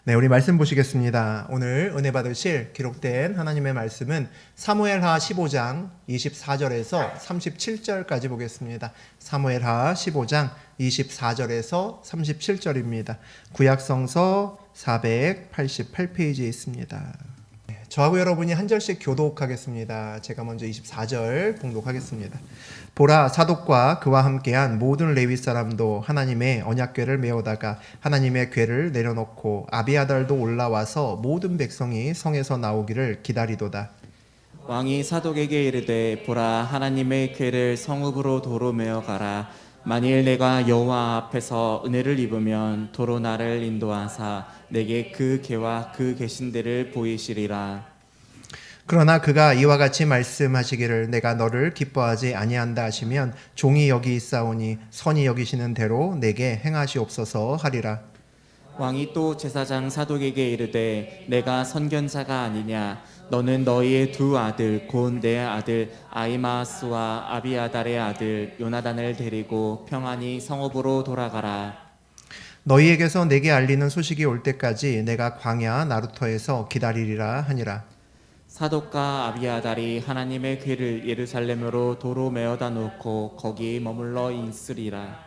네, 우리 말씀 보시겠습니다. 오늘 은혜 받으실 기록된 하나님의 말씀은 사무엘하 15장 24절에서 37절까지 보겠습니다. 사무엘하 15장 24절에서 37절입니다. 구약성서 488페이지에 있습니다. 저하고 여러분이 한 절씩 교독하겠습니다. 제가 먼저 24절 봉독하겠습니다. 보라, 사독과 그와 함께한 모든 레위 사람도 하나님의 언약궤를 메우다가 하나님의 궤를 내려놓고 아비아달도 올라와서 모든 백성이 성에서 나오기를 기다리도다. 왕이 사독에게 이르되, 보라, 하나님의 궤를 성읍으로 도로 메어 가라. 만일 내가 여호와 앞에서 은혜를 입으면 도로 나를 인도하사 내게 그 궤와 그 계신대를 보이시리라. 그러나 그가 이와 같이 말씀하시기를 내가 너를 기뻐하지 아니한다 하시면 종이 여기 있사오니 선히 여기시는 대로 내게 행하시옵소서 하리라. 왕이 또 제사장 사독에게 이르되, 내가 선견자가 아니냐? 너는 너희의 두 아들 곧 내 아들 아히마아스와 아비아달의 아들 요나단을 데리고 평안히 성읍으로 돌아가라. 너희에게서 내게 알리는 소식이 올 때까지 내가 광야 나루터에서 기다리리라 하니라. 사독과 아비아달이 하나님의 궤를 예루살렘으로 도로 메어다 놓고 거기 머물러 있으리라.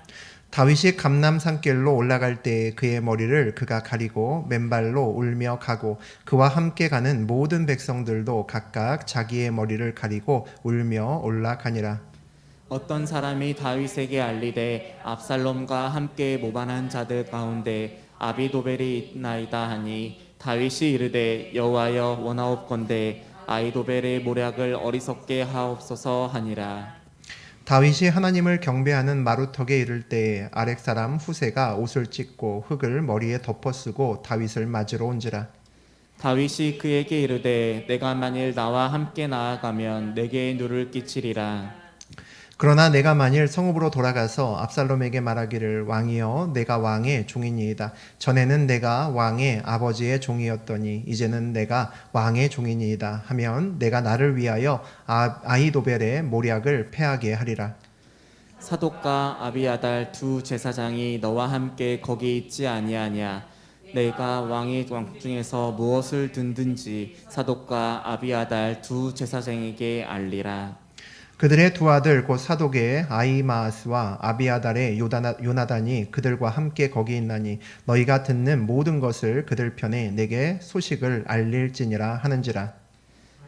다윗이 감람 산길로 올라갈 때에 그의 머리를 그가 가리고 맨발로 울며 가고 그와 함께 가는 모든 백성들도 각각 자기의 머리를 가리고 울며 올라가니라. 어떤 사람이 다윗에게 알리되 압살롬과 함께 모반한 자들 가운데 아비도벨이 있나이다 하니 다윗이 이르되, 여호와여 원하옵건대 아히도벨의 모략을 어리석게 하옵소서 하니라. 다윗이 하나님을 경배하는 마루턱에 이를 때에 아렉 사람 후세가 옷을 찢고 흙을 머리에 덮어쓰고 다윗을 맞으러 온지라. 다윗이 그에게 이르되, 내가 만일 나와 함께 나아가면 내게 누를 끼치리라. 그러나 내가 만일 성읍으로 돌아가서 압살롬에게 말하기를 왕이여 내가 왕의 종이니이다. 전에는 내가 왕의 아버지의 종이었더니 이제는 내가 왕의 종이니이다 하면 내가 나를 위하여 아히도벨의 모략을 패하게 하리라. 사독과 아비아달 두 제사장이 너와 함께 거기 있지 아니하냐? 내가 왕의 왕 중에서 무엇을 듣든지 사독과 아비아달 두 제사장에게 알리라. 그들의 두 아들 곧 사독의 아히마아스와 아비아달의 요나단이 그들과 함께 거기 있나니 너희가 듣는 모든 것을 그들 편에 내게 소식을 알릴지니라 하는지라.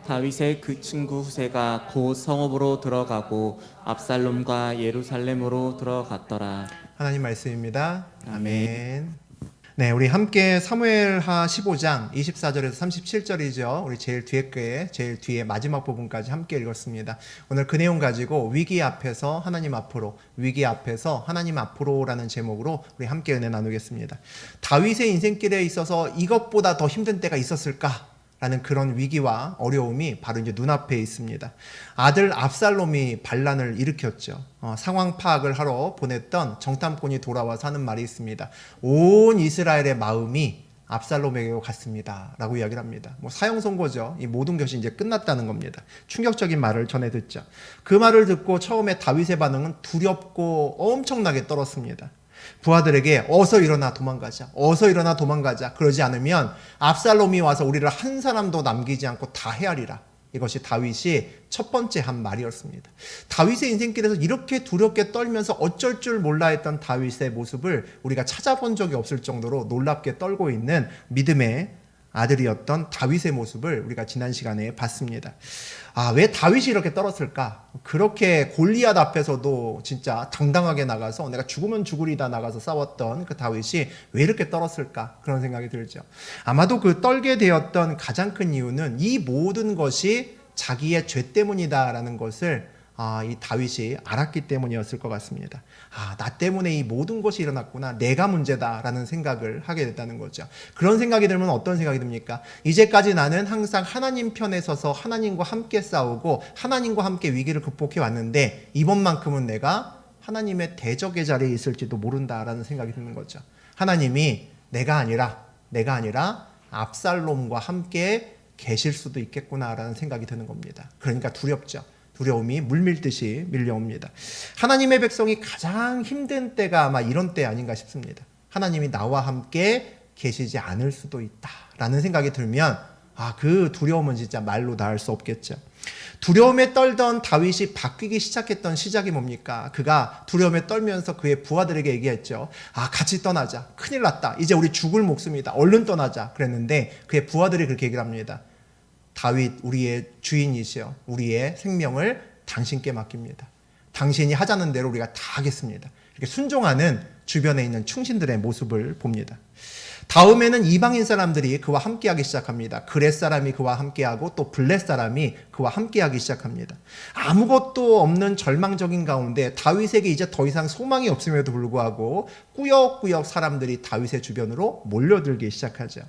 다윗의 그 친구 후세가 곧 성읍으로 들어가고 압살롬과 예루살렘으로 들어갔더라. 하나님 말씀입니다. 아멘. 네, 우리 함께 사무엘하 15장 24절에서 37절이죠. 우리 제일 뒤에 마지막 부분까지 함께 읽었습니다. 오늘 그 내용 가지고 위기 앞에서 하나님 앞으로, 위기 앞에서 하나님 앞으로라는 제목으로 우리 함께 은혜 나누겠습니다. 다윗의 인생길에 있어서 이것보다 더 힘든 때가 있었을까? 라는 그런 위기와 어려움이 바로 이제 눈앞에 있습니다. 아들 압살롬이 반란을 일으켰죠. 상황 파악을 하러 보냈던 정탐꾼이 돌아와서 하는 말이 있습니다. 온 이스라엘의 마음이 압살롬에게로 갔습니다 라고 이야기를 합니다. 사형 선고죠. 이 모든 것이 이제 끝났다는 겁니다. 충격적인 말을 전해 듣죠. 그 말을 듣고 처음에 다윗의 반응은 두렵고 엄청나게 떨었습니다. 부하들에게 어서 일어나 도망가자. 어서 일어나 도망가자. 그러지 않으면 압살롬이 와서 우리를 한 사람도 남기지 않고 다 헤아리라. 이것이 다윗이 첫 번째 한 말이었습니다. 다윗의 인생길에서 이렇게 두렵게 떨면서 어쩔 줄 몰라 했던 다윗의 모습을 우리가 찾아본 적이 없을 정도로 놀랍게 떨고 있는 믿음의 아들이었던 다윗의 모습을 우리가 지난 시간에 봤습니다. 왜 다윗이 이렇게 떨었을까? 그렇게 골리앗 앞에서도 진짜 당당하게 나가서 내가 죽으면 죽으리다 나가서 싸웠던 그 다윗이 왜 이렇게 떨었을까? 그런 생각이 들죠. 아마도 그 떨게 되었던 가장 큰 이유는 이 모든 것이 자기의 죄 때문이다라는 것을 이 다윗이 알았기 때문이었을 것 같습니다. 나 때문에 이 모든 것이 일어났구나. 내가 문제다라는 생각을 하게 됐다는 거죠. 그런 생각이 들면 어떤 생각이 듭니까? 이제까지 나는 항상 하나님 편에 서서 하나님과 함께 싸우고 하나님과 함께 위기를 극복해 왔는데 이번만큼은 내가 하나님의 대적의 자리에 있을지도 모른다라는 생각이 드는 거죠. 하나님이 내가 아니라 압살롬과 함께 계실 수도 있겠구나라는 생각이 드는 겁니다. 그러니까 두렵죠. 두려움이 물밀듯이 밀려옵니다. 하나님의 백성이 가장 힘든 때가 아마 이런 때 아닌가 싶습니다. 하나님이 나와 함께 계시지 않을 수도 있다라는 생각이 들면 그 두려움은 진짜 말로 다 할 수 없겠죠. 두려움에 떨던 다윗이 바뀌기 시작했던 시작이 뭡니까? 그가 두려움에 떨면서 그의 부하들에게 얘기했죠. 같이 떠나자. 큰일 났다. 이제 우리 죽을 목숨이다. 얼른 떠나자. 그랬는데 그의 부하들이 그렇게 얘기를 합니다. 다윗 우리의 주인이시여 우리의 생명을 당신께 맡깁니다. 당신이 하자는 대로 우리가 다 하겠습니다. 이렇게 순종하는 주변에 있는 충신들의 모습을 봅니다. 다음에는 이방인 사람들이 그와 함께하기 시작합니다. 그렛 사람이 그와 함께하고 또 블렛 사람이 그와 함께하기 시작합니다. 아무것도 없는 절망적인 가운데 다윗에게 이제 더 이상 소망이 없음에도 불구하고 꾸역꾸역 사람들이 다윗의 주변으로 몰려들기 시작하죠.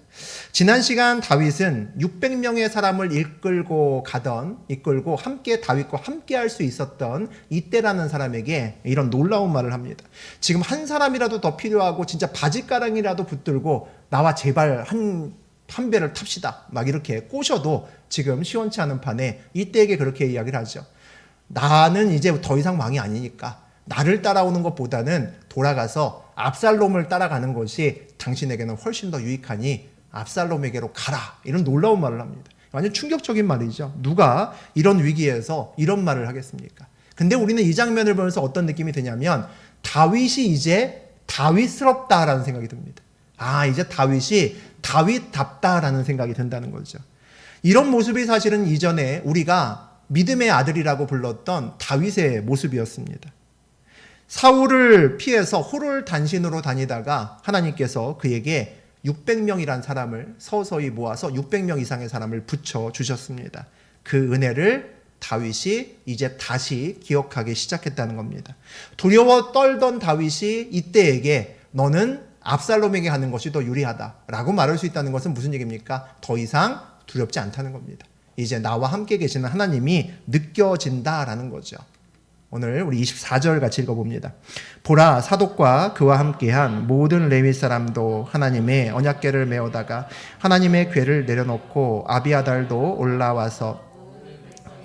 지난 시간 다윗은 600명의 사람을 이끌고 함께 다윗과 함께할 수 있었던 이때라는 사람에게 이런 놀라운 말을 합니다. 지금 한 사람이라도 더 필요하고 진짜 바짓가랑이라도 붙들고 나와 제발 한 배를 탑시다. 막 이렇게 꼬셔도 지금 시원치 않은 판에 이때에게 그렇게 이야기를 하죠. 나는 이제 더 이상 왕이 아니니까 나를 따라오는 것보다는 돌아가서 압살롬을 따라가는 것이 당신에게는 훨씬 더 유익하니 압살롬에게로 가라. 이런 놀라운 말을 합니다. 완전 충격적인 말이죠. 누가 이런 위기에서 이런 말을 하겠습니까? 근데 우리는 이 장면을 보면서 어떤 느낌이 드냐면 다윗이 이제 다윗스럽다라는 생각이 듭니다. 이제 다윗이 다윗답다라는 생각이 든다는 거죠. 이런 모습이 사실은 이전에 우리가 믿음의 아들이라고 불렀던 다윗의 모습이었습니다. 사울을 피해서 호롤단신으로 다니다가 하나님께서 그에게 600명이란 사람을 서서히 모아서 600명 이상의 사람을 붙여주셨습니다. 그 은혜를 다윗이 이제 다시 기억하기 시작했다는 겁니다. 두려워 떨던 다윗이 이때에게 너는 압살롬에게 가는 것이 더 유리하다라고 말할 수 있다는 것은 무슨 얘기입니까? 더 이상 두렵지 않다는 겁니다. 이제 나와 함께 계시는 하나님이 느껴진다라는 거죠. 오늘 우리 24절 같이 읽어봅니다. 보라 사독과 그와 함께한 모든 레위 사람도 하나님의 언약궤를 메어다가 하나님의 궤를 내려놓고 아비아달도 올라와서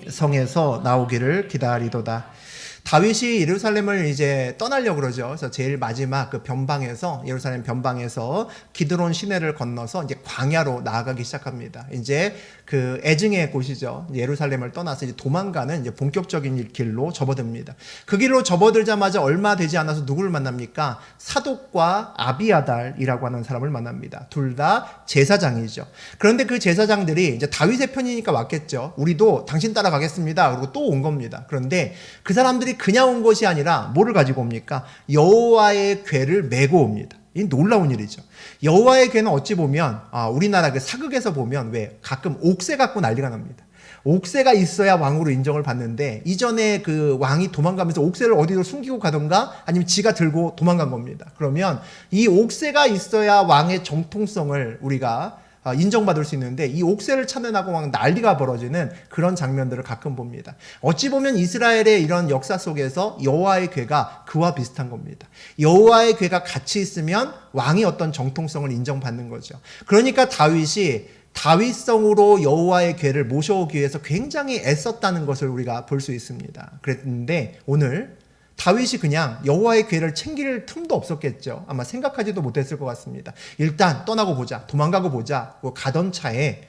성에서 나오기를 기다리도다. 다윗이 예루살렘을 이제 떠나려고 그러죠. 그래서 제일 마지막 그 변방에서 예루살렘 변방에서 기드론 시내를 건너서 이제 광야로 나아가기 시작합니다. 이제 그 애증의 곳이죠. 예루살렘을 떠나서 이제 도망가는 이제 본격적인 길로 접어듭니다. 그 길로 접어들자마자 얼마 되지 않아서 누구를 만납니까? 사독과 아비아달이라고 하는 사람을 만납니다. 둘 다 제사장이죠. 그런데 그 제사장들이 이제 다윗의 편이니까 왔겠죠. 우리도 당신 따라가겠습니다. 그리고 또 온 겁니다. 그런데 그 사람들이 그냥 온 것이 아니라 뭐를 가지고 옵니까? 여호와의 궤를 메고 옵니다. 이 놀라운 일이죠. 여호와의 궤는 어찌 보면 우리나라 그 사극에서 보면 왜 가끔 옥새 갖고 난리가 납니다. 옥새가 있어야 왕으로 인정을 받는데 이전에 그 왕이 도망가면서 옥새를 어디로 숨기고 가던가 아니면 지가 들고 도망간 겁니다. 그러면 이 옥새가 있어야 왕의 정통성을 우리가 인정받을 수 있는데 이 옥새를 찾는다고 막 난리가 벌어지는 그런 장면들을 가끔 봅니다. 어찌 보면 이스라엘의 이런 역사 속에서 여호와의 궤가 그와 비슷한 겁니다. 여호와의 궤가 같이 있으면 왕이 어떤 정통성을 인정받는 거죠. 그러니까 다윗이 다윗성으로 여호와의 궤를 모셔오기 위해서 굉장히 애썼다는 것을 우리가 볼 수 있습니다. 그랬는데 오늘 다윗이 그냥 여호와의 궤를 챙길 틈도 없었겠죠. 아마 생각하지도 못했을 것 같습니다. 일단 떠나고 보자, 도망가고 보자. 가던 차에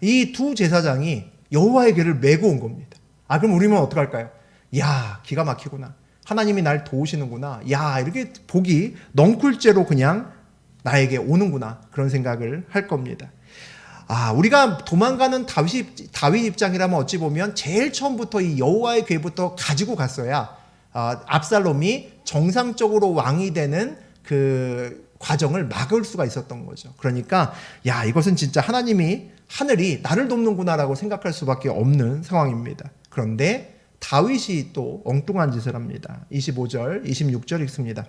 이 두 제사장이 여호와의 궤를 메고 온 겁니다. 그럼 우리는 어떡할까요? 야, 기가 막히구나. 하나님이 날 도우시는구나. 야, 이렇게 복이 넝쿨째로 그냥 나에게 오는구나. 그런 생각을 할 겁니다. 우리가 도망가는 다윗 입장이라면 어찌 보면 제일 처음부터 이 여호와의 궤부터 가지고 갔어야 압살롬이 정상적으로 왕이 되는 그 과정을 막을 수가 있었던 거죠. 그러니까 이것은 진짜 하늘이 나를 돕는구나라고 생각할 수밖에 없는 상황입니다. 그런데 다윗이 또 엉뚱한 짓을 합니다. 25절, 26절 읽습니다.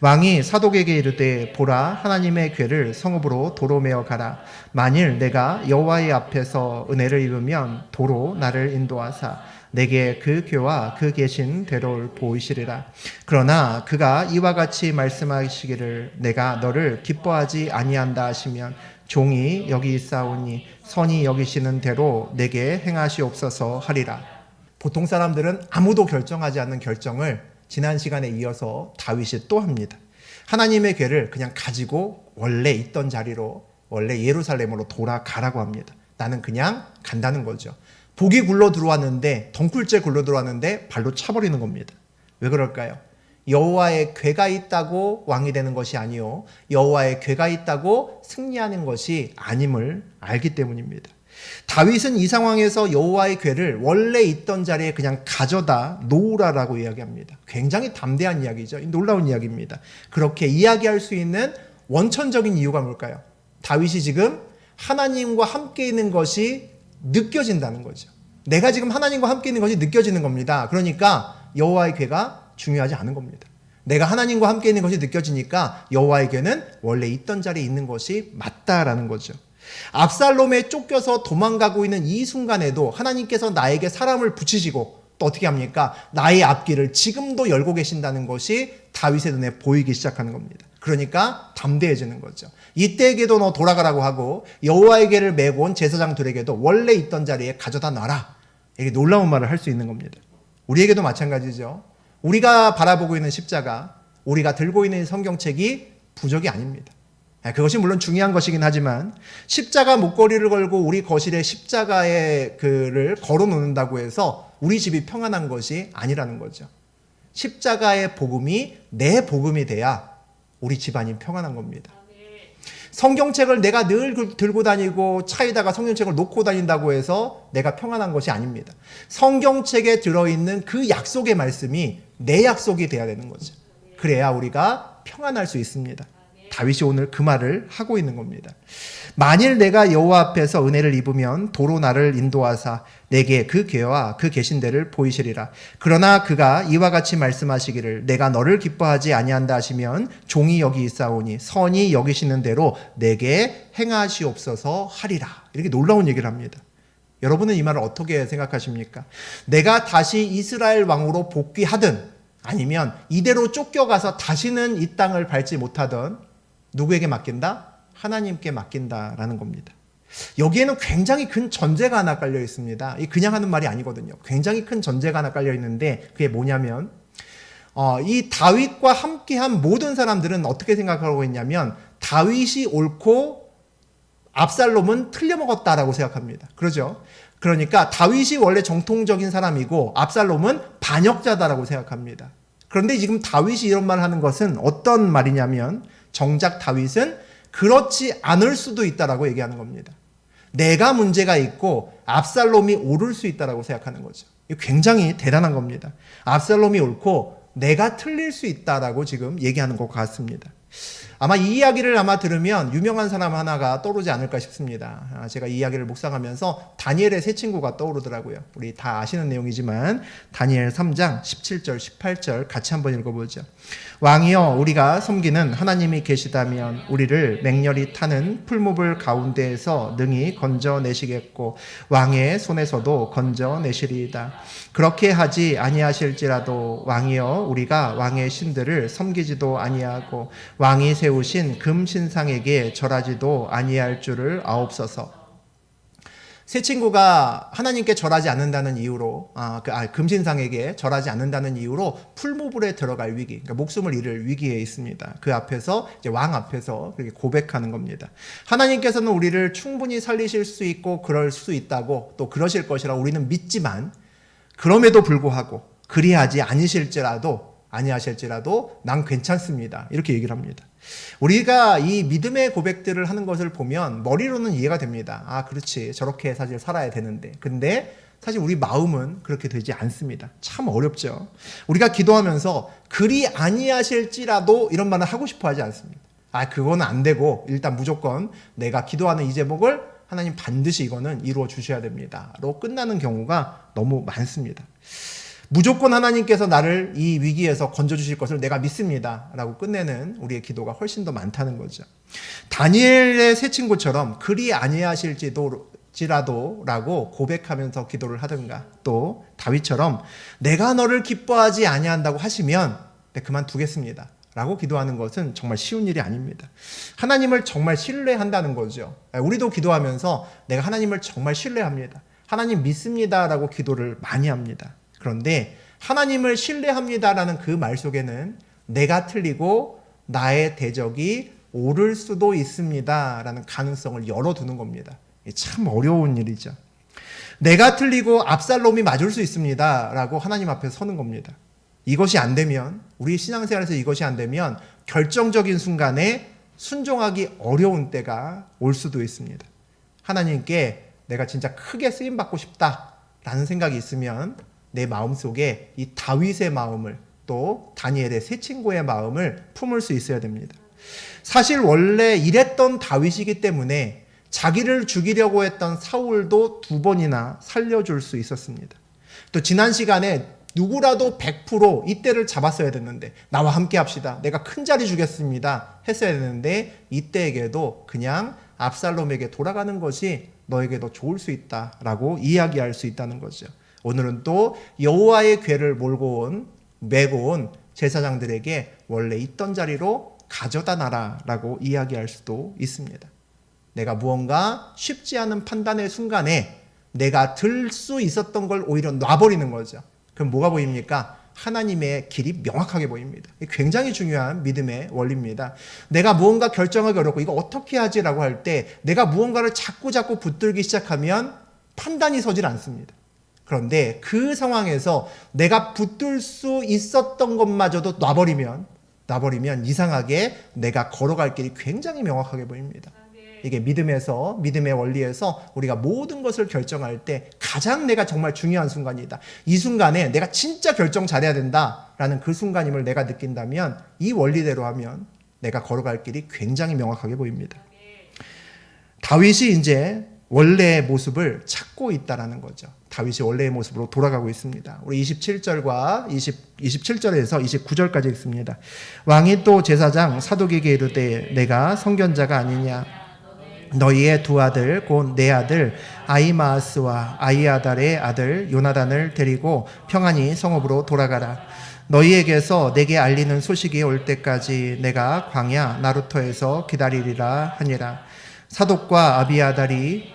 왕이 사독에게 이르되 보라 하나님의 궤를 성읍으로 도로 메어 가라. 만일 내가 여호와의 앞에서 은혜를 입으면 도로 나를 인도하사 내게 그 궤와 그 계신 대로를 보이시리라. 그러나 그가 이와 같이 말씀하시기를 내가 너를 기뻐하지 아니한다 하시면 종이 여기 있사오니 선히 여기시는 대로 내게 행하시옵소서 하리라. 보통 사람들은 아무도 결정하지 않는 결정을 지난 시간에 이어서 다윗이 또 합니다. 하나님의 궤를 그냥 가지고 원래 있던 자리로, 원래 예루살렘으로 돌아가라고 합니다. 나는 그냥 간다는 거죠. 복이 굴러 들어왔는데, 덩굴째 굴러 들어왔는데 발로 차버리는 겁니다. 왜 그럴까요? 여호와의 궤가 있다고 왕이 되는 것이 아니요, 여호와의 궤가 있다고 승리하는 것이 아님을 알기 때문입니다. 다윗은 이 상황에서 여호와의 궤를 원래 있던 자리에 그냥 가져다 놓으라라고 이야기합니다. 굉장히 담대한 이야기죠. 놀라운 이야기입니다. 그렇게 이야기할 수 있는 원천적인 이유가 뭘까요? 다윗이 지금 하나님과 함께 있는 것이 느껴진다는 거죠. 내가 지금 하나님과 함께 있는 것이 느껴지는 겁니다. 그러니까 여호와의 궤가 중요하지 않은 겁니다. 내가 하나님과 함께 있는 것이 느껴지니까 여호와의 궤는 원래 있던 자리에 있는 것이 맞다라는 거죠. 압살롬에 쫓겨서 도망가고 있는 이 순간에도 하나님께서 나에게 사람을 붙이시고 또 어떻게 합니까? 나의 앞길을 지금도 열고 계신다는 것이 다윗의 눈에 보이기 시작하는 겁니다. 그러니까 담대해지는 거죠. 이때에게도 너 돌아가라고 하고 여호와의 궤를 메고 온 제사장들에게도 원래 있던 자리에 가져다 놔라. 이게 놀라운 말을 할 수 있는 겁니다. 우리에게도 마찬가지죠. 우리가 바라보고 있는 십자가, 우리가 들고 있는 성경책이 부족이 아닙니다. 그것이 물론 중요한 것이긴 하지만 십자가 목걸이를 걸고 우리 거실에 십자가의 글을 걸어 놓는다고 해서 우리 집이 평안한 것이 아니라는 거죠. 십자가의 복음이 내 복음이 돼야 우리 집안이 평안한 겁니다. 성경책을 내가 늘 들고 다니고 차에다가 성경책을 놓고 다닌다고 해서 내가 평안한 것이 아닙니다. 성경책에 들어있는 그 약속의 말씀이 내 약속이 돼야 되는 거죠. 그래야 우리가 평안할 수 있습니다. 다윗이 오늘 그 말을 하고 있는 겁니다. 만일 내가 여호와 앞에서 은혜를 입으면 도로 나를 인도하사 내게 그 궤와 그 계신 데를 보이시리라. 그러나 그가 이와 같이 말씀하시기를 내가 너를 기뻐하지 아니한다 하시면 종이 여기 있사오니 선이 여기시는 대로 내게 행하시옵소서 하리라. 이렇게 놀라운 얘기를 합니다. 여러분은 이 말을 어떻게 생각하십니까? 내가 다시 이스라엘 왕으로 복귀하든 아니면 이대로 쫓겨가서 다시는 이 땅을 밟지 못하든 누구에게 맡긴다? 하나님께 맡긴다라는 겁니다. 여기에는 굉장히 큰 전제가 하나 깔려 있습니다. 이 그냥 하는 말이 아니거든요. 굉장히 큰 전제가 하나 깔려 있는데 그게 뭐냐면 이 다윗과 함께한 모든 사람들은 어떻게 생각하고 있냐면 다윗이 옳고 압살롬은 틀려먹었다라고 생각합니다. 그러죠? 그러니까 다윗이 원래 정통적인 사람이고 압살롬은 반역자다라고 생각합니다. 그런데 지금 다윗이 이런 말을 하는 것은 어떤 말이냐면 정작 다윗은 그렇지 않을 수도 있다라고 얘기하는 겁니다. 내가 문제가 있고 압살롬이 옳을 수 있다라고 생각하는 거죠. 이거 굉장히 대단한 겁니다. 압살롬이 옳고 내가 틀릴 수 있다라고 지금 얘기하는 것 같습니다. 아마 이 이야기를 들으면 유명한 사람 하나가 떠오르지 않을까 싶습니다. 제가 이 이야기를 묵상하면서 다니엘의 세 친구가 떠오르더라고요. 우리 다 아시는 내용이지만 다니엘 3장 17절 18절 같이 한번 읽어보죠. 왕이여 우리가 섬기는 하나님이 계시다면 우리를 맹렬히 타는 풀무불 가운데에서 능히 건져내시겠고 왕의 손에서도 건져내시리이다. 그렇게 하지 아니하실지라도 왕이여 우리가 왕의 신들을 섬기지도 아니하고 왕이 세우신 금신상에게 절하지도 아니할 줄을 아옵소서. 세 친구가 하나님께 절하지 않는다는 이유로 금신상에게 절하지 않는다는 이유로 풀무불에 들어갈 위기, 그러니까 목숨을 잃을 위기에 있습니다. 그 앞에서 이제 왕 앞에서 그렇게 고백하는 겁니다. 하나님께서는 우리를 충분히 살리실 수 있고 그럴 수 있다고 또 그러실 것이라 우리는 믿지만 그럼에도 불구하고 그리하지 아니하실지라도 난 괜찮습니다. 이렇게 얘기를 합니다. 우리가 이 믿음의 고백들을 하는 것을 보면 머리로는 이해가 됩니다. 그렇지. 저렇게 사실 살아야 되는데. 근데 사실 우리 마음은 그렇게 되지 않습니다. 참 어렵죠. 우리가 기도하면서 그리 아니하실지라도 이런 말을 하고 싶어 하지 않습니다. 그거는 안 되고 일단 무조건 내가 기도하는 이 제목을 하나님 반드시 이거는 이루어 주셔야 됩니다. 로 끝나는 경우가 너무 많습니다. 무조건 하나님께서 나를 이 위기에서 건져주실 것을 내가 믿습니다. 라고 끝내는 우리의 기도가 훨씬 더 많다는 거죠. 다니엘의 세 친구처럼 그리 아니하실지라도 라고 고백하면서 기도를 하든가 또 다윗처럼 내가 너를 기뻐하지 아니한다고 하시면 그만두겠습니다. 라고 기도하는 것은 정말 쉬운 일이 아닙니다. 하나님을 정말 신뢰한다는 거죠. 우리도 기도하면서 내가 하나님을 정말 신뢰합니다. 하나님 믿습니다라고 기도를 많이 합니다. 그런데 하나님을 신뢰합니다라는 그 말 속에는 내가 틀리고 나의 대적이 오를 수도 있습니다라는 가능성을 열어두는 겁니다. 참 어려운 일이죠. 내가 틀리고 압살롬이 맞을 수 있습니다라고 하나님 앞에 서는 겁니다. 이것이 안 되면, 우리 신앙생활에서 이것이 안 되면 결정적인 순간에 순종하기 어려운 때가 올 수도 있습니다. 하나님께 내가 진짜 크게 쓰임받고 싶다라는 생각이 있으면 내 마음속에 이 다윗의 마음을, 또 다니엘의 세 친구의 마음을 품을 수 있어야 됩니다. 사실 원래 이랬던 다윗이기 때문에 자기를 죽이려고 했던 사울도 2번이나 살려줄 수 있었습니다. 또 지난 시간에 누구라도 100% 이때를 잡았어야 됐는데, 나와 함께 합시다, 내가 큰 자리 주겠습니다 했어야 됐는데, 이때에게도 그냥 압살롬에게 돌아가는 것이 너에게도 좋을 수 있다라고 이야기할 수 있다는 거죠. 오늘은 또 여호와의 궤를 메고 온 제사장들에게 원래 있던 자리로 가져다 놔라라고 이야기할 수도 있습니다. 내가 무언가 쉽지 않은 판단의 순간에 내가 들 수 있었던 걸 오히려 놔버리는 거죠. 그럼 뭐가 보입니까? 하나님의 길이 명확하게 보입니다. 굉장히 중요한 믿음의 원리입니다. 내가 무언가 결정하기 어렵고 이거 어떻게 하지라고 할 때 내가 무언가를 자꾸 붙들기 시작하면 판단이 서질 않습니다. 그런데 그 상황에서 내가 붙들 수 있었던 것마저도 놔버리면 이상하게 내가 걸어갈 길이 굉장히 명확하게 보입니다. 이게 믿음의 원리에서 우리가 모든 것을 결정할 때 가장 내가 정말 중요한 순간이다. 이 순간에 내가 진짜 결정 잘해야 된다라는 그 순간임을 내가 느낀다면 이 원리대로 하면 내가 걸어갈 길이 굉장히 명확하게 보입니다. 다윗이 이제 원래의 모습을 찾고 있다라는 거죠. 다윗이 원래의 모습으로 돌아가고 있습니다. 우리 27절과 27절에서 29절까지 읽습니다. 왕이 또 제사장 사독에게 이르되 내가 선견자가 아니냐? 너희의 2 아들 곧 내 아들 아히마아스와 아히아달의 아들 요나단을 데리고 평안히 성읍으로 돌아가라. 너희에게서 내게 알리는 소식이 올 때까지 내가 광야 나루터에서 기다리리라 하니라. 사독과 아비아달이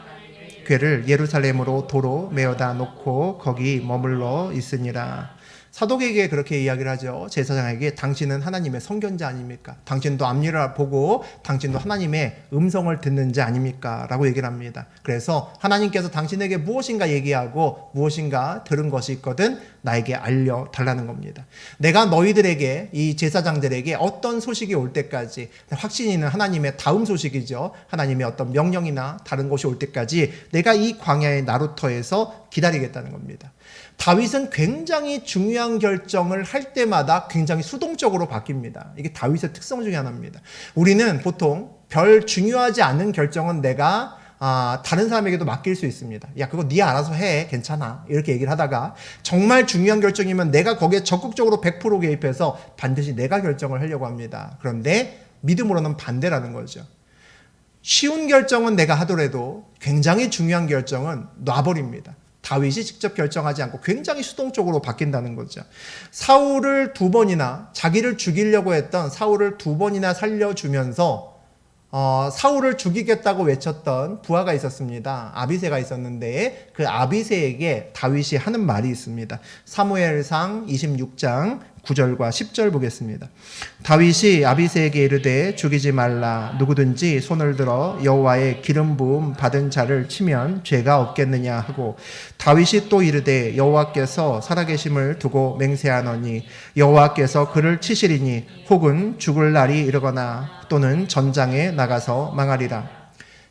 궤를 예루살렘으로 도로 메어다 놓고 거기 머물러 있으니라. 사독에게 그렇게 이야기를 하죠. 제사장에게 당신은 하나님의 선견자 아닙니까? 당신도 앞일을 보고 당신도 하나님의 음성을 듣는 자 아닙니까? 라고 얘기를 합니다. 그래서 하나님께서 당신에게 무엇인가 얘기하고 무엇인가 들은 것이 있거든 나에게 알려달라는 겁니다. 내가 너희들에게, 이 제사장들에게 어떤 소식이 올 때까지, 확신이 있는 하나님의 다음 소식이죠. 하나님의 어떤 명령이나 다른 것이 올 때까지 내가 이 광야의 나루터에서 기다리겠다는 겁니다. 다윗은 굉장히 중요한 결정을 할 때마다 굉장히 수동적으로 바뀝니다. 이게 다윗의 특성 중에 하나입니다. 우리는 보통 별 중요하지 않은 결정은 내가 다른 사람에게도 맡길 수 있습니다. 야, 그거 네 알아서 해, 괜찮아, 이렇게 얘기를 하다가 정말 중요한 결정이면 내가 거기에 적극적으로 100% 개입해서 반드시 내가 결정을 하려고 합니다. 그런데 믿음으로는 반대라는 거죠. 쉬운 결정은 내가 하더라도 굉장히 중요한 결정은 놔버립니다. 다윗이 직접 결정하지 않고 굉장히 수동적으로 바뀐다는 거죠. 사울을 2번이나, 자기를 죽이려고 했던 사울을 2번이나 살려주면서 사울을 죽이겠다고 외쳤던 부하가 있었습니다. 아비새가 있었는데 그 아비새에게 다윗이 하는 말이 있습니다. 사무엘상 26장 9절과 10절 보겠습니다. 다윗이 아비새에게 이르되 죽이지 말라. 누구든지 손을 들어 여호와의 기름 부음 받은 자를 치면 죄가 없겠느냐 하고, 다윗이 또 이르되 여호와께서 살아계심을 두고 맹세하노니 여호와께서 그를 치시리니 혹은 죽을 날이 이르거나 또는 전장에 나가서 망하리라.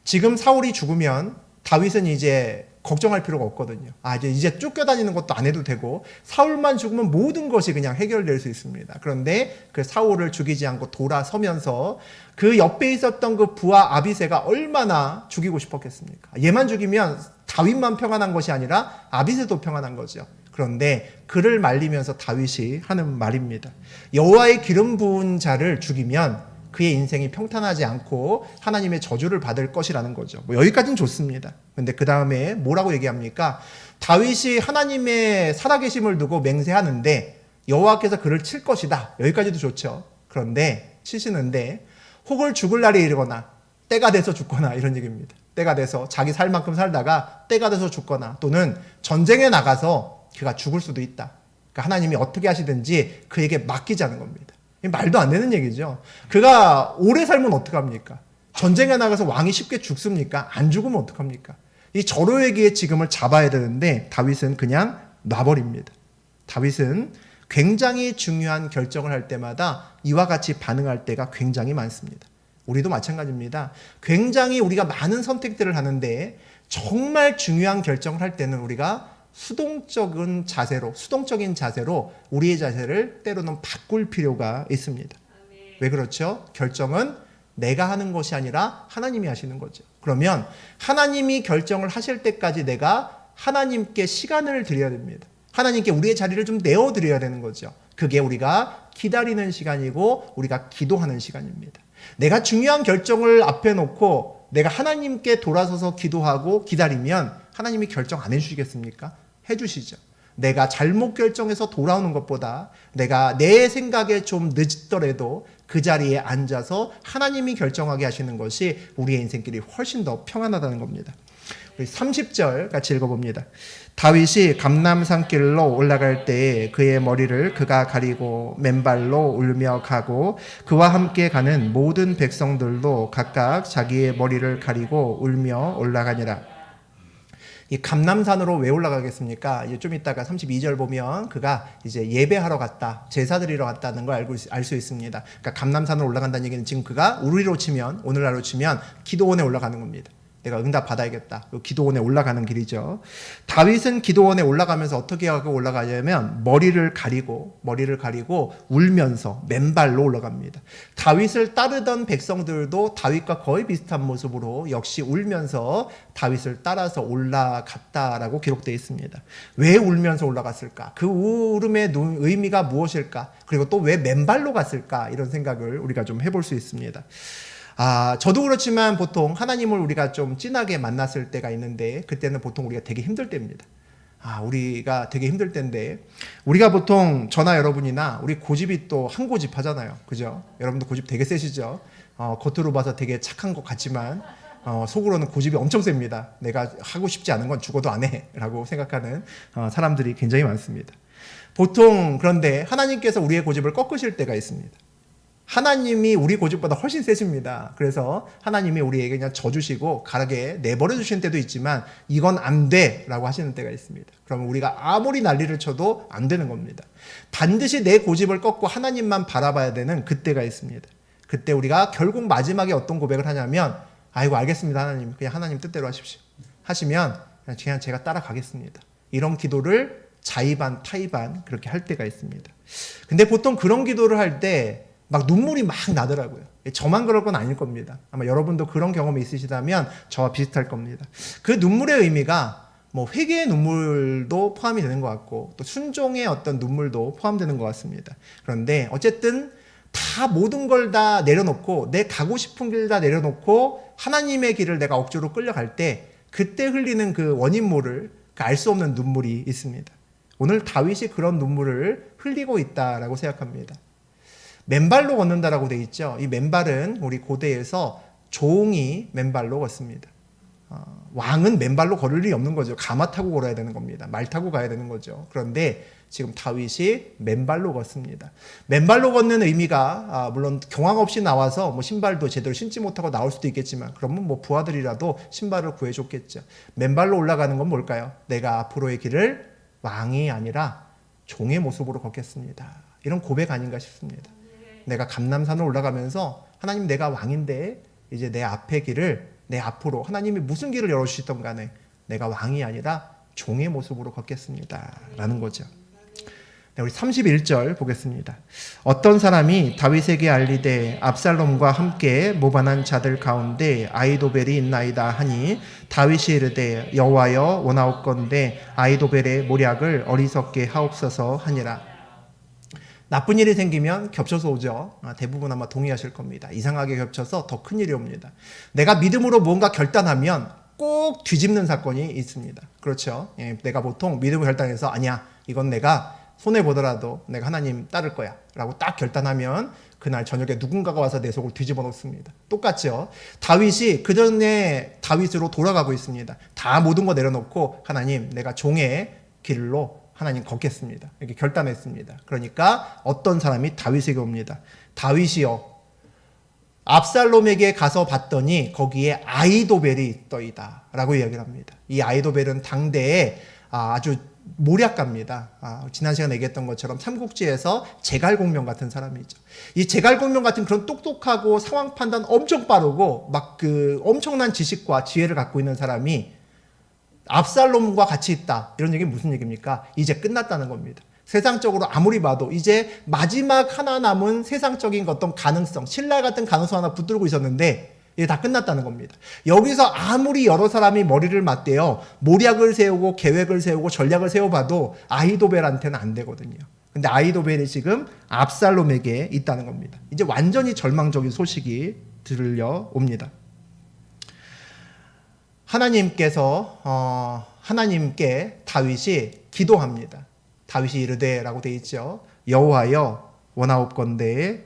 지금 사울이 죽으면 다윗은 이제 걱정할 필요가 없거든요. 이제 쫓겨다니는 것도 안 해도 되고, 사울만 죽으면 모든 것이 그냥 해결될 수 있습니다. 그런데 그 사울을 죽이지 않고 돌아서면서 그 옆에 있었던 그 부하 아비새가 얼마나 죽이고 싶었겠습니까? 얘만 죽이면 다윗만 평안한 것이 아니라 아비새도 평안한 거죠. 그런데 그를 말리면서 다윗이 하는 말입니다. 여호와의 기름 부은 자를 죽이면 그의 인생이 평탄하지 않고 하나님의 저주를 받을 것이라는 거죠. 여기까지는 좋습니다. 근데 그 다음에 뭐라고 얘기합니까? 다윗이 하나님의 살아계심을 두고 맹세하는데 여호와께서 그를 칠 것이다. 여기까지도 좋죠. 그런데 치시는데 혹을 죽을 날이 이르거나 때가 돼서 죽거나 이런 얘기입니다. 때가 돼서 자기 살 만큼 살다가 때가 돼서 죽거나 또는 전쟁에 나가서 그가 죽을 수도 있다. 그러니까 하나님이 어떻게 하시든지 그에게 맡기자는 겁니다. 말도 안 되는 얘기죠. 그가 오래 살면 어떡합니까? 전쟁에 나가서 왕이 쉽게 죽습니까? 안 죽으면 어떡합니까? 이 절호의 지금을 잡아야 되는데 다윗은 그냥 놔버립니다. 다윗은 굉장히 중요한 결정을 할 때마다 이와 같이 반응할 때가 굉장히 많습니다. 우리도 마찬가지입니다. 굉장히 우리가 많은 선택들을 하는데 정말 중요한 결정을 할 때는 우리가 수동적인 자세로 우리의 자세를 때로는 바꿀 필요가 있습니다. 왜 그렇죠? 결정은 내가 하는 것이 아니라 하나님이 하시는 거죠. 그러면 하나님이 결정을 하실 때까지 내가 하나님께 시간을 드려야 됩니다. 하나님께 우리의 자리를 좀 내어드려야 되는 거죠. 그게 우리가 기다리는 시간이고 우리가 기도하는 시간입니다. 내가 중요한 결정을 앞에 놓고 내가 하나님께 돌아서서 기도하고 기다리면 하나님이 결정 안 해주시겠습니까? 해주시죠. 내가 잘못 결정해서 돌아오는 것보다 내가 내 생각에 좀 늦더라도 그 자리에 앉아서 하나님이 결정하게 하시는 것이 우리의 인생길이 훨씬 더 평안하다는 겁니다. 우리 30절 같이 읽어봅니다. 다윗이 감람산길로 올라갈 때에 그의 머리를 그가 가리고 맨발로 울며 가고 그와 함께 가는 모든 백성들도 각각 자기의 머리를 가리고 울며 올라가니라. 이 감람산으로 왜 올라가겠습니까? 이제 좀 이따가 32절 보면 그가 이제 예배하러 갔다, 제사 드리러 갔다는 걸 알 수 있습니다. 그러니까 감람산으로 올라간다는 얘기는 지금 그가 우리로 치면, 오늘날로 치면 기도원에 올라가는 겁니다. 내가 응답 받아야겠다. 기도원에 올라가는 길이죠. 다윗은 기도원에 올라가면서 어떻게 하고 올라가냐면 머리를 가리고 울면서 맨발로 올라갑니다. 다윗을 따르던 백성들도 다윗과 거의 비슷한 모습으로 역시 울면서 다윗을 따라서 올라갔다라고 기록되어 있습니다. 왜 울면서 올라갔을까? 그 울음의 의미가 무엇일까? 그리고 또 왜 맨발로 갔을까? 이런 생각을 우리가 좀 해볼 수 있습니다. 저도 그렇지만 보통 하나님을 우리가 좀 진하게 만났을 때가 있는데 그때는 보통 우리가 되게 힘들 때입니다. 우리가 되게 힘들 때인데 우리가 보통 저나 여러분이나 우리 고집이 또 한 고집 하잖아요. 그죠? 여러분도 고집 되게 세시죠? 겉으로 봐서 되게 착한 것 같지만 속으로는 고집이 엄청 셉니다. 내가 하고 싶지 않은 건 죽어도 안 해 라고 생각하는 사람들이 굉장히 많습니다. 보통 그런데 하나님께서 우리의 고집을 꺾으실 때가 있습니다. 하나님이 우리 고집보다 훨씬 세십니다. 그래서 하나님이 우리에게 그냥 져주시고 가라게 내버려 주시는 때도 있지만 이건 안 돼 라고 하시는 때가 있습니다. 그러면 우리가 아무리 난리를 쳐도 안 되는 겁니다. 반드시 내 고집을 꺾고 하나님만 바라봐야 되는 그때가 있습니다. 그때 우리가 결국 마지막에 어떤 고백을 하냐면 아이고 알겠습니다 하나님, 그냥 하나님 뜻대로 하십시오 하시면 그냥 제가 따라가겠습니다. 이런 기도를 자의반 타의반 그렇게 할 때가 있습니다. 근데 보통 그런 기도를 할 때 막 눈물이 막 나더라고요. 저만 그럴 건 아닐 겁니다. 아마 여러분도 그런 경험이 있으시다면 저와 비슷할 겁니다. 그 눈물의 의미가 뭐 회개의 눈물도 포함이 되는 것 같고 또 순종의 어떤 눈물도 포함되는 것 같습니다. 그런데 어쨌든 다 모든 걸 다 내려놓고 내 가고 싶은 길 다 내려놓고 하나님의 길을 내가 억지로 끌려갈 때 그때 흘리는 그 원인 모를 알 수 없는 눈물이 있습니다. 오늘 다윗이 그런 눈물을 흘리고 있다라고 생각합니다. 맨발로 걷는다라고 되어 있죠. 이 맨발은 우리 고대에서 종이 맨발로 걷습니다. 왕은 맨발로 걸을 일이 없는 거죠. 가마 타고 걸어야 되는 겁니다. 말 타고 가야 되는 거죠. 그런데 지금 다윗이 맨발로 걷습니다. 맨발로 걷는 의미가 물론 경황 없이 나와서 뭐 신발도 제대로 신지 못하고 나올 수도 있겠지만 그러면 뭐 부하들이라도 신발을 구해줬겠죠. 맨발로 올라가는 건 뭘까요? 내가 앞으로의 길을 왕이 아니라 종의 모습으로 걷겠습니다. 이런 고백 아닌가 싶습니다. 내가 감람산을 올라가면서 하나님 내가 왕인데 이제 내 앞의 길을 내 앞으로 하나님이 무슨 길을 열어주시던 간에 내가 왕이 아니라 종의 모습으로 걷겠습니다 라는 거죠. 우리 31절 보겠습니다. 어떤 사람이 다윗에게 알리되 압살롬과 함께 모반한 자들 가운데 아히도벨이 있나이다 하니 다윗이 이르되 여호와여 원하옵건대 아히도벨의 모략을 어리석게 하옵소서 하니라. 나쁜 일이 생기면 겹쳐서 오죠. 대부분 아마 동의하실 겁니다. 이상하게 겹쳐서 더 큰 일이 옵니다. 내가 믿음으로 뭔가 결단하면 꼭 뒤집는 사건이 있습니다. 그렇죠. 내가 보통 믿음을 결단해서 아니야 이건 내가 손해보더라도 내가 하나님 따를 거야 라고 딱 결단하면 그날 저녁에 누군가가 와서 내 속을 뒤집어 놓습니다. 똑같죠. 다윗이 그 전에 다윗으로 돌아가고 있습니다. 다 모든 거 내려놓고 하나님 내가 종의 길로 하나님 걷겠습니다. 이렇게 결단했습니다. 그러니까 어떤 사람이 다윗에게 옵니다. 다윗이요, 압살롬에게 가서 봤더니 거기에 아이도벨이 있더이다 라고 이야기를 합니다. 이 아이도벨은 당대에 아주 모략가입니다. 지난 시간에 얘기했던 것처럼 삼국지에서 제갈공명 같은 사람이죠. 이 제갈공명 같은 그런 똑똑하고 상황 판단 엄청 빠르고 막 그 엄청난 지식과 지혜를 갖고 있는 사람이 압살롬과 같이 있다. 이런 얘기는 무슨 얘기입니까? 이제 끝났다는 겁니다. 세상적으로 아무리 봐도 이제 마지막 하나 남은 세상적인 어떤 가능성, 신라 같은 가능성 하나 붙들고 있었는데 이게 다 끝났다는 겁니다. 여기서 아무리 여러 사람이 머리를 맞대어 모략을 세우고 계획을 세우고 전략을 세워봐도 아히도벨한테는 안 되거든요. 근데 아히도벨이 지금 압살롬에게 있다는 겁니다. 이제 완전히 절망적인 소식이 들려옵니다. 하나님께 다윗이 기도합니다. 다윗이 이르되 라고 되어 있죠. 여호와여 원하옵건대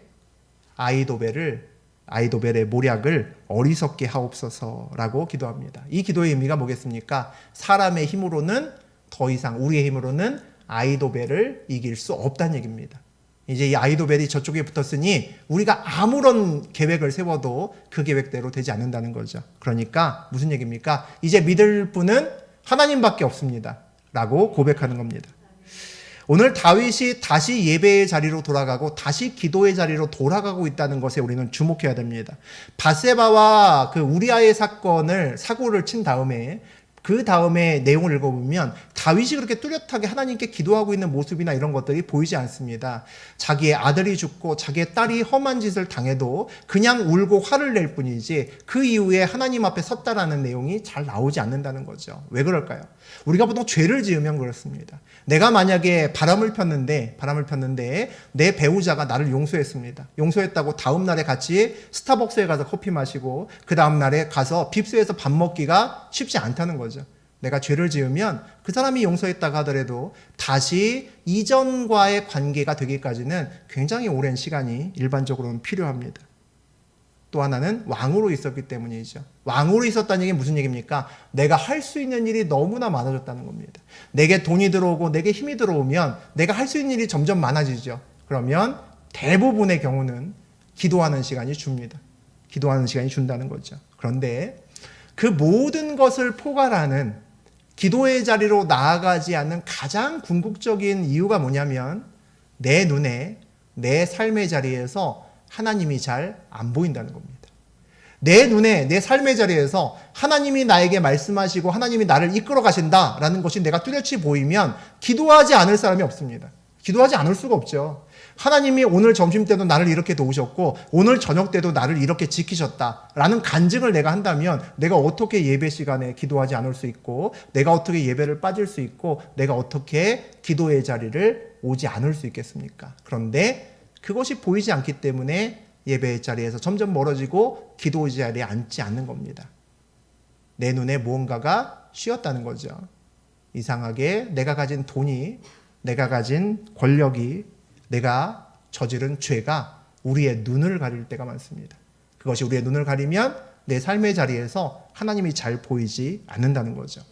아이도벨의 모략을 어리석게 하옵소서라고 기도합니다. 이 기도의 의미가 뭐겠습니까? 사람의 힘으로는 더 이상 우리의 힘으로는 아이도벨을 이길 수 없다는 얘기입니다. 이제 이 아이도벨이 저쪽에 붙었으니 우리가 아무런 계획을 세워도 그 계획대로 되지 않는다는 거죠. 그러니까 무슨 얘기입니까? 이제 믿을 분은 하나님밖에 없습니다 라고 고백하는 겁니다. 오늘 다윗이 다시 예배의 자리로 돌아가고 다시 기도의 자리로 돌아가고 있다는 것에 우리는 주목해야 됩니다. 밧세바와 그 우리아의 사고를 친 다음에 그 다음에 내용을 읽어보면 다윗이 그렇게 뚜렷하게 하나님께 기도하고 있는 모습이나 이런 것들이 보이지 않습니다. 자기의 아들이 죽고 자기의 딸이 험한 짓을 당해도 그냥 울고 화를 낼 뿐이지 그 이후에 하나님 앞에 섰다라는 내용이 잘 나오지 않는다는 거죠. 왜 그럴까요? 우리가 보통 죄를 지으면 그렇습니다. 내가 만약에 바람을 폈는데 내 배우자가 나를 용서했습니다. 용서했다고 다음 날에 같이 스타벅스에 가서 커피 마시고 그 다음 날에 가서 빕스에서 밥 먹기가 쉽지 않다는 거죠. 내가 죄를 지으면 그 사람이 용서했다고 하더라도 다시 이전과의 관계가 되기까지는 굉장히 오랜 시간이 일반적으로는 필요합니다. 또 하나는 왕으로 있었기 때문이죠. 왕으로 있었다는 얘기는 무슨 얘기입니까? 내가 할 수 있는 일이 너무나 많아졌다는 겁니다. 내게 돈이 들어오고 내게 힘이 들어오면 내가 할 수 있는 일이 점점 많아지죠. 그러면 대부분의 경우는 기도하는 시간이 줍니다. 기도하는 시간이 준다는 거죠. 그런데 그 모든 것을 포괄하는 기도의 자리로 나아가지 않는 가장 궁극적인 이유가 뭐냐면 내 눈에 내 삶의 자리에서 하나님이 잘 안 보인다는 겁니다. 내 눈에 내 삶의 자리에서 하나님이 나에게 말씀하시고 하나님이 나를 이끌어 가신다라는 것이 내가 뚜렷이 보이면 기도하지 않을 사람이 없습니다. 기도하지 않을 수가 없죠. 하나님이 오늘 점심 때도 나를 이렇게 도우셨고 오늘 저녁 때도 나를 이렇게 지키셨다라는 간증을 내가 한다면 내가 어떻게 예배 시간에 기도하지 않을 수 있고 내가 어떻게 예배를 빠질 수 있고 내가 어떻게 기도의 자리를 오지 않을 수 있겠습니까? 그런데 그것이 보이지 않기 때문에 예배의 자리에서 점점 멀어지고 기도의 자리에 앉지 않는 겁니다. 내 눈에 무언가가 씌었다는 거죠. 이상하게 내가 가진 돈이, 내가 가진 권력이, 내가 저지른 죄가 우리의 눈을 가릴 때가 많습니다. 그것이 우리의 눈을 가리면 내 삶의 자리에서 하나님이 잘 보이지 않는다는 거죠.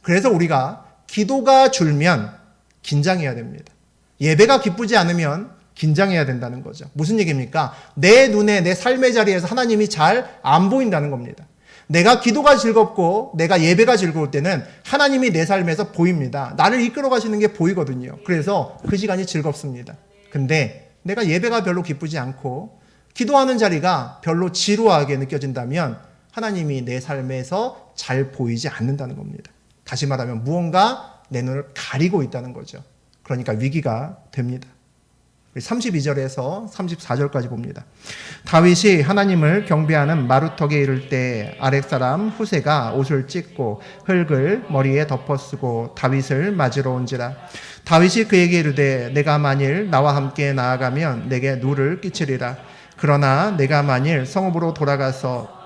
그래서 우리가 기도가 줄면 긴장해야 됩니다. 예배가 기쁘지 않으면 긴장해야 된다는 거죠. 무슨 얘기입니까? 내 눈에 내 삶의 자리에서 하나님이 잘 안 보인다는 겁니다. 내가 기도가 즐겁고 내가 예배가 즐거울 때는 하나님이 내 삶에서 보입니다. 나를 이끌어 가시는 게 보이거든요. 그래서 그 시간이 즐겁습니다. 근데 내가 예배가 별로 기쁘지 않고 기도하는 자리가 별로 지루하게 느껴진다면 하나님이 내 삶에서 잘 보이지 않는다는 겁니다. 다시 말하면 무언가 내 눈을 가리고 있다는 거죠. 그러니까 위기가 됩니다. 32절에서 34절까지 봅니다. 다윗이 하나님을 경배하는 마루턱에 이를 때 아랫사람 후세가 옷을 찢고 흙을 머리에 덮어쓰고 다윗을 맞으러 온지라. 다윗이 그에게 이르되 내가 만일 나와 함께 나아가면 내게 누를 끼치리라. 그러나 내가 만일 성읍으로 돌아가서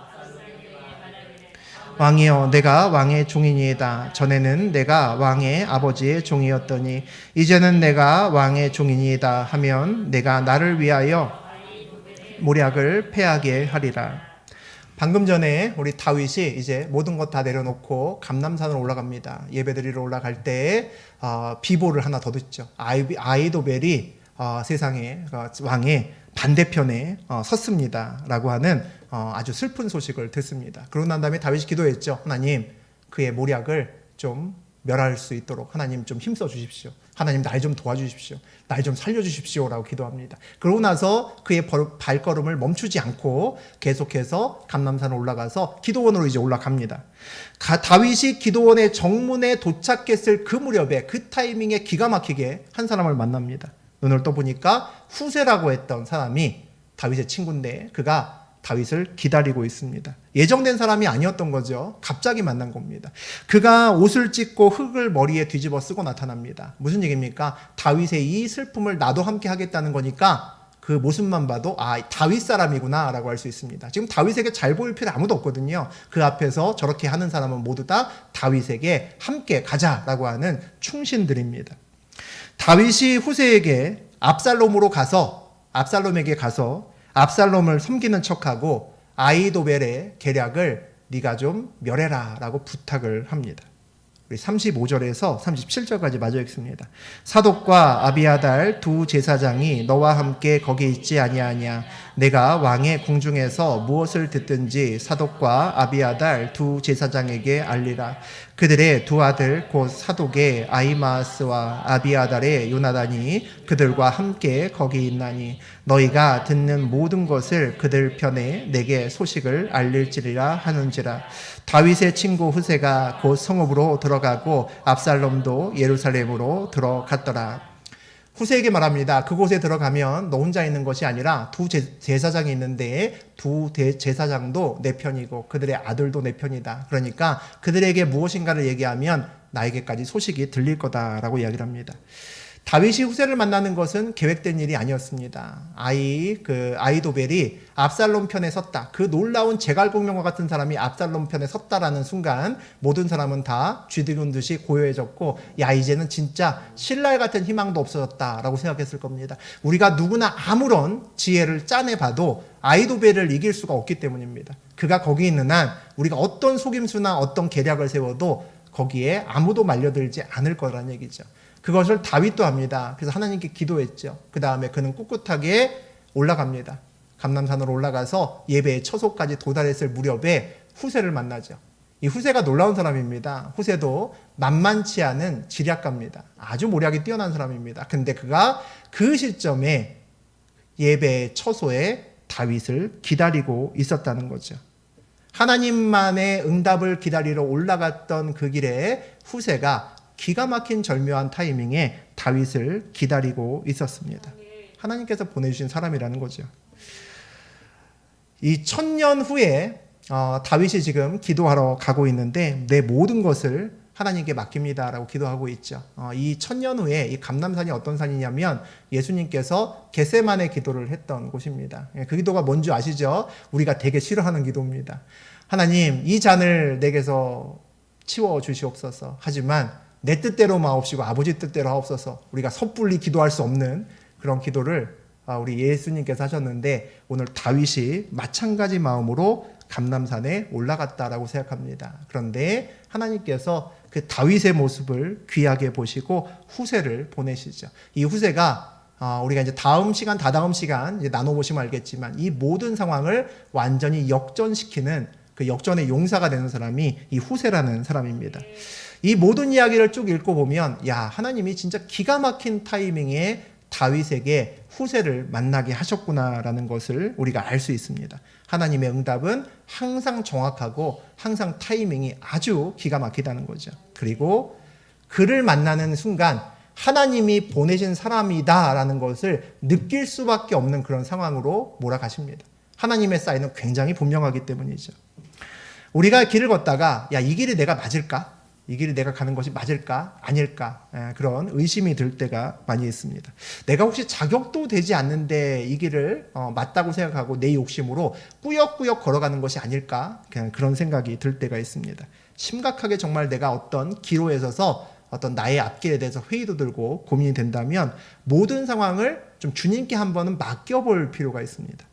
왕이여 내가 왕의 종이니이다. 전에는 내가 왕의 아버지의 종이었더니 이제는 내가 왕의 종이니이다 하면 내가 나를 위하여 모략을 패하게 하리라. 방금 전에 우리 다윗이 이제 모든 것 다 내려놓고 감람산으로 올라갑니다. 예배드리러 올라갈 때 비보를 하나 더 듣죠. 아이도벨이 세상의 왕의 반대편에 섰습니다 라고 하는 아주 슬픈 소식을 듣습니다. 그러고 난 다음에 다윗이 기도했죠. 하나님, 그의 모략을 좀 멸할 수 있도록 하나님 좀 힘써 주십시오. 하나님 날 좀 도와주십시오. 날 좀 살려주십시오 라고 기도합니다. 그러고 나서 그의 발걸음을 멈추지 않고 계속해서 감람산을 올라가서 기도원으로 이제 올라갑니다. 다윗이 기도원의 정문에 도착했을 그 무렵에 그 타이밍에 기가 막히게 한 사람을 만납니다. 눈을 떠보니까 후세라고 했던 사람이 다윗의 친구인데 그가 다윗을 기다리고 있습니다. 예정된 사람이 아니었던 거죠. 갑자기 만난 겁니다. 그가 옷을 찢고 흙을 머리에 뒤집어 쓰고 나타납니다. 무슨 얘기입니까? 다윗의 이 슬픔을 나도 함께 하겠다는 거니까 그 모습만 봐도 다윗 사람이구나 라고 할 수 있습니다. 지금 다윗에게 잘 보일 필요 아무도 없거든요. 그 앞에서 저렇게 하는 사람은 모두 다 다윗에게 함께 가자라고 하는 충신들입니다. 다윗이 후세에게 압살롬에게 가서 압살롬을 섬기는 척하고 아이도벨의 계략을 네가 좀 멸해라 라고 부탁을 합니다. 우리 35절에서 37절까지 마저 읽습니다. 사독과 아비아달 두 제사장이 너와 함께 거기 있지 아니하냐. 내가 왕의 궁중에서 무엇을 듣든지 사독과 아비아달 두 제사장에게 알리라. 그들의 두 아들 곧 사독의 아히마아스와 아비아달의 요나단이 그들과 함께 거기 있나니 너희가 듣는 모든 것을 그들 편에 내게 소식을 알릴지리라 하는지라. 다윗의 친구 후세가 곧 성읍으로 들어가고 압살롬도 예루살렘으로 들어갔더라. 후세에게 말합니다. 그곳에 들어가면 너 혼자 있는 것이 아니라 두 제사장이 있는데 두 제사장도 내 편이고 그들의 아들도 내 편이다. 그러니까 그들에게 무엇인가를 얘기하면 나에게까지 소식이 들릴 거다라고 이야기를 합니다. 다윗이 후세를 만나는 것은 계획된 일이 아니었습니다. 아이도벨이 압살롬 편에 섰다. 그 놀라운 제갈공명과 같은 사람이 압살롬 편에 섰다라는 순간 모든 사람은 다 쥐들은 듯이 고요해졌고 이제는 진짜 신랄 같은 희망도 없어졌다라고 생각했을 겁니다. 우리가 누구나 아무런 지혜를 짜내봐도 아이도벨을 이길 수가 없기 때문입니다. 그가 거기 있는 한 우리가 어떤 속임수나 어떤 계략을 세워도 거기에 아무도 말려들지 않을 거라는 얘기죠. 그것을 다윗도 합니다. 그래서 하나님께 기도했죠. 그 다음에 그는 꿋꿋하게 올라갑니다. 감람산으로 올라가서 예배의 처소까지 도달했을 무렵에 후세를 만나죠. 이 후세가 놀라운 사람입니다. 후세도 만만치 않은 지략가입니다. 아주 모략이 뛰어난 사람입니다. 근데 그가 그 시점에 예배의 처소에 다윗을 기다리고 있었다는 거죠. 하나님만의 응답을 기다리러 올라갔던 그 길에 후세가 기가 막힌 절묘한 타이밍에 다윗을 기다리고 있었습니다. 하나님께서 보내주신 사람이라는 거죠. 이 1000년 후에 다윗이 지금 기도하러 가고 있는데 내 모든 것을 하나님께 맡깁니다라고 기도하고 있죠. 이 1000년 후에 이 감람산이 어떤 산이냐면 예수님께서 겟세마네 기도를 했던 곳입니다. 그 기도가 뭔지 아시죠? 우리가 되게 싫어하는 기도입니다. 하나님, 이 잔을 내게서 치워 주시옵소서. 하지만 내 뜻대로 마옵시고 아버지 뜻대로 하옵소서. 우리가 섣불리 기도할 수 없는 그런 기도를 우리 예수님께서 하셨는데 오늘 다윗이 마찬가지 마음으로 감람산에 올라갔다라고 생각합니다. 그런데 하나님께서 그 다윗의 모습을 귀하게 보시고 후세를 보내시죠. 이 후세가 우리가 이제 다다음 시간 이제 나눠보시면 알겠지만 이 모든 상황을 완전히 역전시키는 그 역전의 용사가 되는 사람이 이 후세라는 사람입니다. 이 모든 이야기를 쭉 읽고 보면 하나님이 진짜 기가 막힌 타이밍에 다윗에게 후세를 만나게 하셨구나라는 것을 우리가 알 수 있습니다. 하나님의 응답은 항상 정확하고 항상 타이밍이 아주 기가 막히다는 거죠. 그리고 그를 만나는 순간 하나님이 보내신 사람이다라는 것을 느낄 수밖에 없는 그런 상황으로 몰아가십니다. 하나님의 사인은 굉장히 분명하기 때문이죠. 우리가 길을 걷다가 이 길이 내가 맞을까? 이 길이 내가 가는 것이 맞을까? 아닐까? 그런 의심이 들 때가 많이 있습니다. 내가 혹시 자격도 되지 않는데 이 길을 맞다고 생각하고 내 욕심으로 꾸역꾸역 걸어가는 것이 아닐까? 그냥 그런 생각이 들 때가 있습니다. 심각하게 정말 내가 어떤 기로에 서서 어떤 나의 앞길에 대해서 회의도 들고 고민이 된다면 모든 상황을 좀 주님께 한번은 맡겨볼 필요가 있습니다.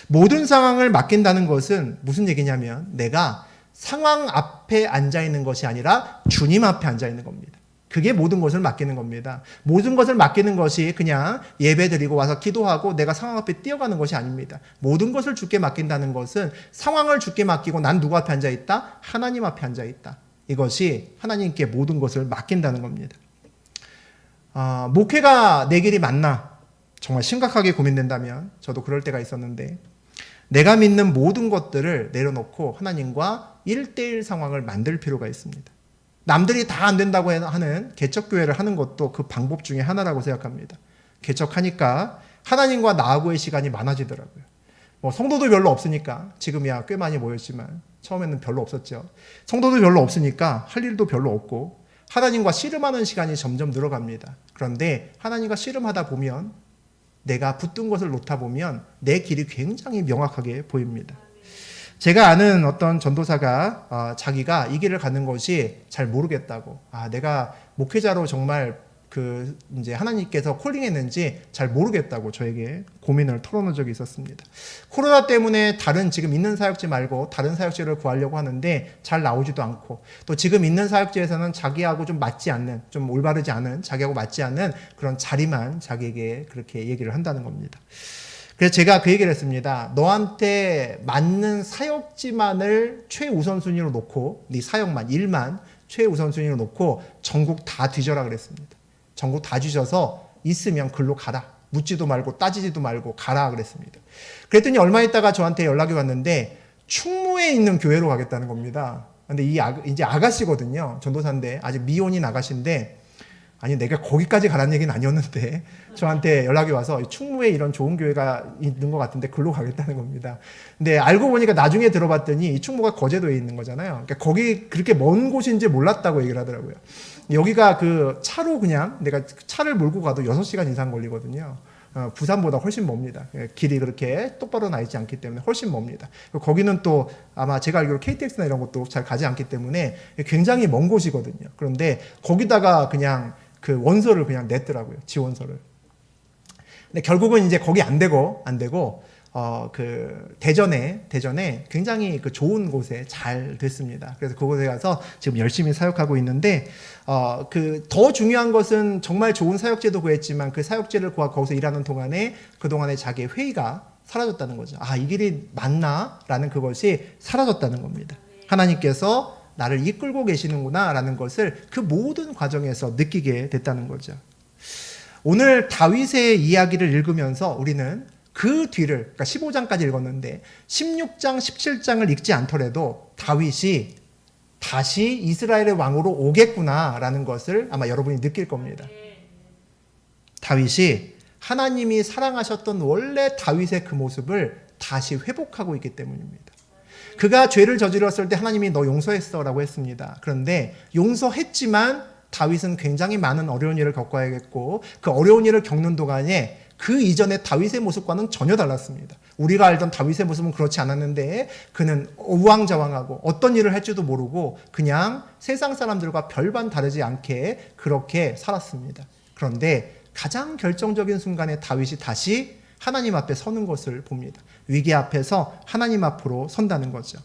모든 상황을 맡긴다는 것은 무슨 얘기냐면 내가 상황 앞에 앉아 있는 것이 아니라 주님 앞에 앉아 있는 겁니다. 그게 모든 것을 맡기는 겁니다. 모든 것을 맡기는 것이 그냥 예배 드리고 와서 기도하고 내가 상황 앞에 뛰어가는 것이 아닙니다. 모든 것을 주께 맡긴다는 것은 상황을 주께 맡기고 난 누구 앞에 앉아 있다? 하나님 앞에 앉아 있다. 이것이 하나님께 모든 것을 맡긴다는 겁니다. 목회가 내 길이 맞나? 정말 심각하게 고민된다면 저도 그럴 때가 있었는데 내가 믿는 모든 것들을 내려놓고 하나님과 1대1 상황을 만들 필요가 있습니다. 남들이 다 안 된다고 하는 개척교회를 하는 것도 그 방법 중에 하나라고 생각합니다. 개척하니까 하나님과 나하고의 시간이 많아지더라고요. 성도도 별로 없으니까 지금이야 꽤 많이 모였지만 처음에는 별로 없었죠. 성도도 별로 없으니까 할 일도 별로 없고 하나님과 씨름하는 시간이 점점 늘어갑니다. 그런데 하나님과 씨름하다 보면 내가 붙든 것을 놓다 보면 내 길이 굉장히 명확하게 보입니다. 제가 아는 어떤 전도사가 자기가 이 길을 가는 것이 잘 모르겠다고, 내가 목회자로 정말 이제 하나님께서 콜링했는지 잘 모르겠다고 저에게 고민을 털어놓은 적이 있었습니다. 코로나 때문에 다른 지금 있는 사역지 말고 다른 사역지를 구하려고 하는데 잘 나오지도 않고 또 지금 있는 사역지에서는 자기하고 좀 맞지 않는, 좀 올바르지 않은, 자기하고 맞지 않는 그런 자리만 자기에게 그렇게 얘기를 한다는 겁니다. 그래서 제가 그 얘기를 했습니다. 너한테 맞는 사역지만을 최우선순위로 놓고 네 사역만, 일만 최우선순위로 놓고 전국 다 뒤져라 그랬습니다. 전국 다 뒤져서 있으면 글로 가라. 묻지도 말고 따지지도 말고 가라 그랬습니다. 그랬더니 얼마 있다가 저한테 연락이 왔는데 충무에 있는 교회로 가겠다는 겁니다. 근데 이제 아가씨거든요. 전도사인데 아직 미혼인 아가씨인데 아니 내가 거기까지 가라는 얘기는 아니었는데 저한테 연락이 와서 충무에 이런 좋은 교회가 있는 것 같은데 글로 가겠다는 겁니다. 근데 알고 보니까 나중에 들어봤더니 이 충무가 거제도에 있는 거잖아요. 그러니까 거기 그렇게 먼 곳인지 몰랐다고 얘기를 하더라고요. 여기가 차로 그냥 내가 차를 몰고 가도 6시간 이상 걸리거든요. 부산보다 훨씬 멉니다. 길이 그렇게 똑바로 나 있지 않기 때문에 훨씬 멉니다. 거기는 또 아마 제가 알기로 KTX나 이런 것도 잘 가지 않기 때문에 굉장히 먼 곳이거든요. 그런데 거기다가 그냥 원서를 그냥 냈더라고요. 지원서를. 근데 결국은 이제 거기 안 되고 대전에 굉장히 좋은 곳에 잘 됐습니다. 그래서 그곳에 가서 지금 열심히 사역하고 있는데 더 중요한 것은 정말 좋은 사역제도 구했지만 그 사역제를 구하고 거기서 일하는 동안에 그동안에 자기의 회의가 사라졌다는 거죠. 이 길이 맞나? 라는 그것이 사라졌다는 겁니다. 하나님께서 나를 이끌고 계시는구나 라는 것을 그 모든 과정에서 느끼게 됐다는 거죠. 오늘 다윗의 이야기를 읽으면서 우리는 그 뒤를, 그러니까 15장까지 읽었는데 16장, 17장을 읽지 않더라도 다윗이 다시 이스라엘의 왕으로 오겠구나라는 것을 아마 여러분이 느낄 겁니다. 다윗이 하나님이 사랑하셨던 원래 다윗의 그 모습을 다시 회복하고 있기 때문입니다. 그가 죄를 저질렀을 때 하나님이 너 용서했어 라고 했습니다. 그런데 용서했지만 다윗은 굉장히 많은 어려운 일을 겪어야겠고 그 어려운 일을 겪는 동안에 그 이전의 다윗의 모습과는 전혀 달랐습니다. 우리가 알던 다윗의 모습은 그렇지 않았는데 그는 우왕좌왕하고 어떤 일을 할지도 모르고 그냥 세상 사람들과 별반 다르지 않게 그렇게 살았습니다. 그런데 가장 결정적인 순간에 다윗이 다시 하나님 앞에 서는 것을 봅니다. 위기 앞에서 하나님 앞으로 선다는 거죠.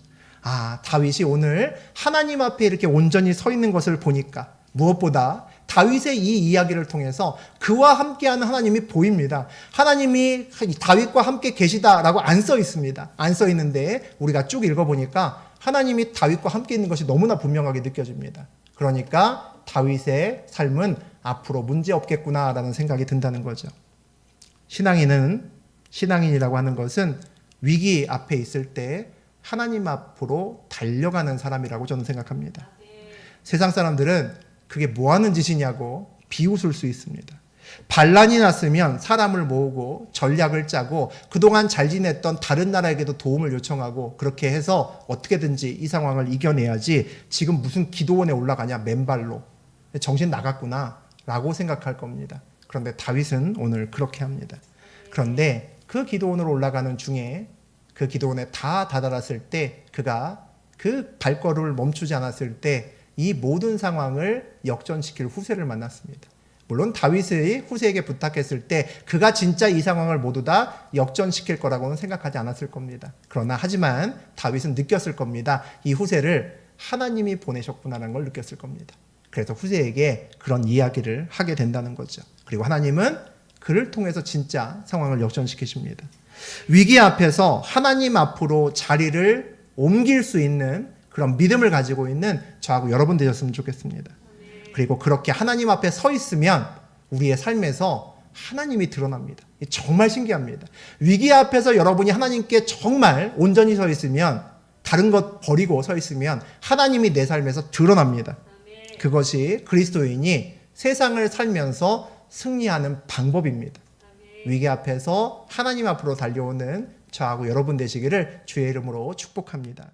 다윗이 오늘 하나님 앞에 이렇게 온전히 서 있는 것을 보니까 무엇보다 다윗의 이 이야기를 통해서 그와 함께하는 하나님이 보입니다. 하나님이 다윗과 함께 계시다라고 안 써 있습니다. 안 써 있는데 우리가 쭉 읽어보니까 하나님이 다윗과 함께 있는 것이 너무나 분명하게 느껴집니다. 그러니까 다윗의 삶은 앞으로 문제 없겠구나라는 생각이 든다는 거죠. 신앙인이라고 하는 것은 위기 앞에 있을 때 하나님 앞으로 달려가는 사람이라고 저는 생각합니다. 세상 사람들은 그게 뭐 하는 짓이냐고 비웃을 수 있습니다. 반란이 났으면 사람을 모으고 전략을 짜고 그동안 잘 지냈던 다른 나라에게도 도움을 요청하고 그렇게 해서 어떻게든지 이 상황을 이겨내야지 지금 무슨 기도원에 올라가냐 맨발로 정신 나갔구나 라고 생각할 겁니다. 그런데 다윗은 오늘 그렇게 합니다. 그런데 그 기도원으로 올라가는 중에 그 기도원에 다 다다랐을 때 그가 그 발걸음을 멈추지 않았을 때 이 모든 상황을 역전시킬 후세를 만났습니다. 물론 다윗의 후세에게 부탁했을 때 그가 진짜 이 상황을 모두 다 역전시킬 거라고는 생각하지 않았을 겁니다. 그러나 하지만 다윗은 느꼈을 겁니다. 이 후세를 하나님이 보내셨구나라는 걸 느꼈을 겁니다. 그래서 후세에게 그런 이야기를 하게 된다는 거죠. 그리고 하나님은 그를 통해서 진짜 상황을 역전시키십니다. 위기 앞에서 하나님 앞으로 자리를 옮길 수 있는 그런 믿음을 가지고 있는 저하고 여러분 되셨으면 좋겠습니다. 그리고 그렇게 하나님 앞에 서 있으면 우리의 삶에서 하나님이 드러납니다. 정말 신기합니다. 위기 앞에서 여러분이 하나님께 정말 온전히 서 있으면 다른 것 버리고 서 있으면 하나님이 내 삶에서 드러납니다. 그것이 그리스도인이 세상을 살면서 승리하는 방법입니다. 위기 앞에서 하나님 앞으로 달려오는 저하고 여러분 되시기를 주의 이름으로 축복합니다.